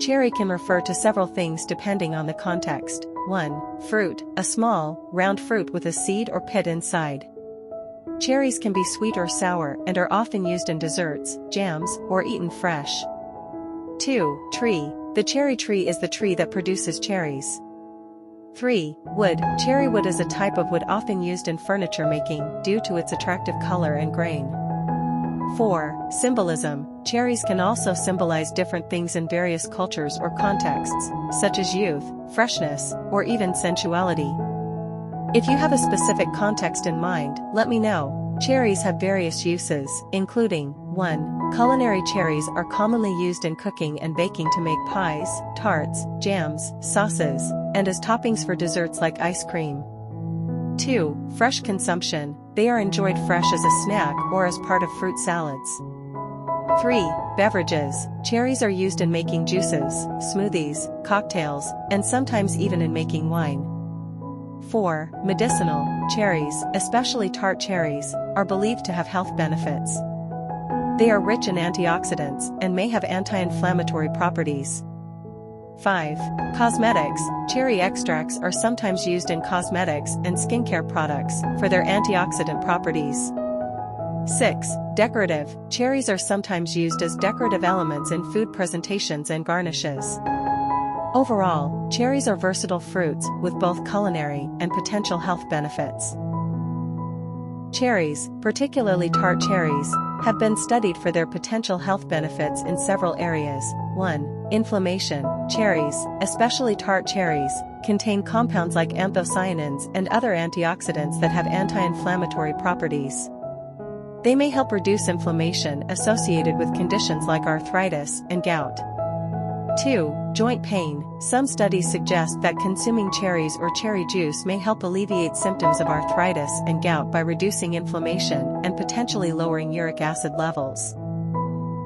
Cherry can refer to several things depending on the context. 1. Fruit, a small, round fruit with a seed or pit inside. Cherries can be sweet or sour and are often used in desserts, jams, or eaten fresh. 2. Tree. The cherry tree is the tree that produces cherries. 3. Wood. Cherry wood is a type of wood often used in furniture making due to its attractive color and grain. 4. Symbolism. Cherries can also symbolize different things in various cultures or contexts, such as youth, freshness, or even sensuality. If you have a specific context in mind, let me know. Cherries have various uses, including 1. Culinary cherries are commonly used in cooking and baking to make pies, tarts, jams, sauces, and as toppings for desserts like ice cream. 2. Fresh consumption. They are enjoyed fresh as a snack or as part of fruit salads. 3. Beverages. Cherries are used in making juices, smoothies, cocktails, and sometimes even in making wine. 4. Medicinal. Cherries, especially tart cherries, are believed to have health benefits. They are rich in antioxidants and may have anti-inflammatory properties. 5. Cosmetics. Cherry extracts are sometimes used in cosmetics and skincare products for their antioxidant properties. 6. Decorative. Cherries are sometimes used as decorative elements in food presentations and garnishes. Overall, cherries are versatile fruits with both culinary and potential health benefits. Cherries, particularly tart cherries, have been studied for their potential health benefits in several areas. 1. Inflammation. Cherries, especially tart cherries, contain compounds like anthocyanins and other antioxidants that have anti-inflammatory properties. They may help reduce inflammation associated with conditions like arthritis and gout. 2. Joint pain. Some studies suggest that consuming cherries or cherry juice may help alleviate symptoms of arthritis and gout by reducing inflammation and potentially lowering uric acid levels.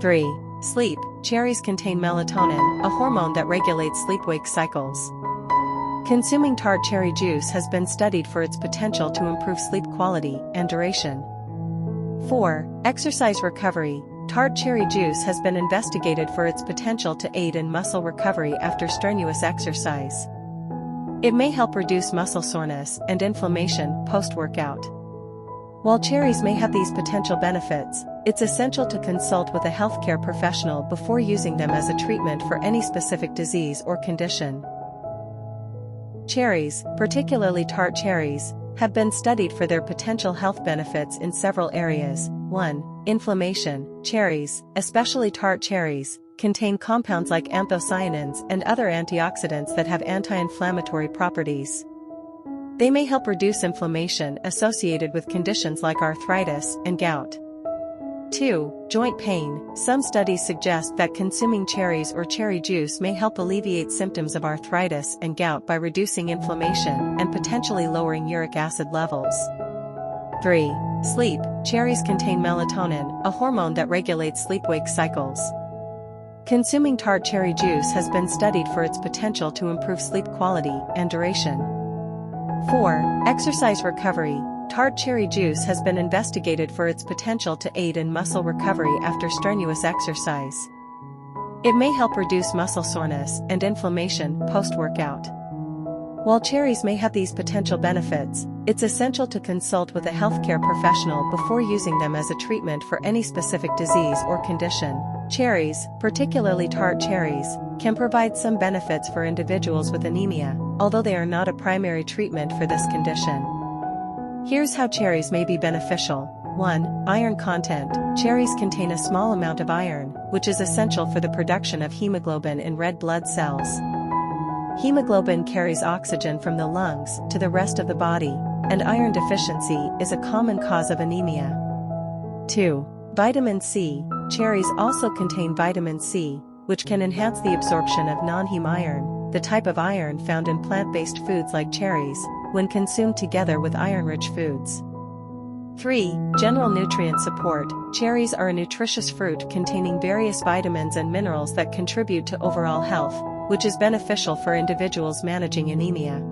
3. Sleep. Cherries contain melatonin, a hormone that regulates sleep-wake cycles. Consuming tart cherry juice has been studied for its potential to improve sleep quality and duration. 4. Exercise recovery. Tart cherry juice has been investigated for its potential to aid in muscle recovery after strenuous exercise. It may help reduce muscle soreness and inflammation post-workout. While cherries may have these potential benefits, it's essential to consult with a healthcare professional before using them as a treatment for any specific disease or condition. Cherries, particularly tart cherries, have been studied for their potential health benefits in several areas. 1. Inflammation. Cherries, especially tart cherries, contain compounds like anthocyanins and other antioxidants that have anti-inflammatory properties. They may help reduce inflammation associated with conditions like arthritis and gout. 2. Joint pain. Some studies suggest that consuming cherries or cherry juice may help alleviate symptoms of arthritis and gout by reducing inflammation and potentially lowering uric acid levels. 3. Sleep. Cherries contain melatonin, a hormone that regulates sleep-wake cycles. Consuming tart cherry juice has been studied for its potential to improve sleep quality and duration. 4. Exercise recovery. Tart cherry juice has been investigated for its potential to aid in muscle recovery after strenuous exercise. It may help reduce muscle soreness and inflammation post-workout. While cherries may have these potential benefits, it's essential to consult with a healthcare professional before using them as a treatment for any specific disease or condition. Cherries, particularly tart cherries, can provide some benefits for individuals with anemia, although they are not a primary treatment for this condition. Here's how cherries may be beneficial. 1. Iron content. Cherries contain a small amount of iron, which is essential for the production of hemoglobin in red blood cells. Hemoglobin carries oxygen from the lungs to the rest of the body, and iron deficiency is a common cause of anemia. 2. Vitamin C. Cherries also contain vitamin C, which can enhance the absorption of non-heme iron, the type of iron found in plant-based foods like cherries, when consumed together with iron-rich foods. 3. General nutrient support. Cherries are a nutritious fruit containing various vitamins and minerals that contribute to overall health, which is beneficial for individuals managing anemia.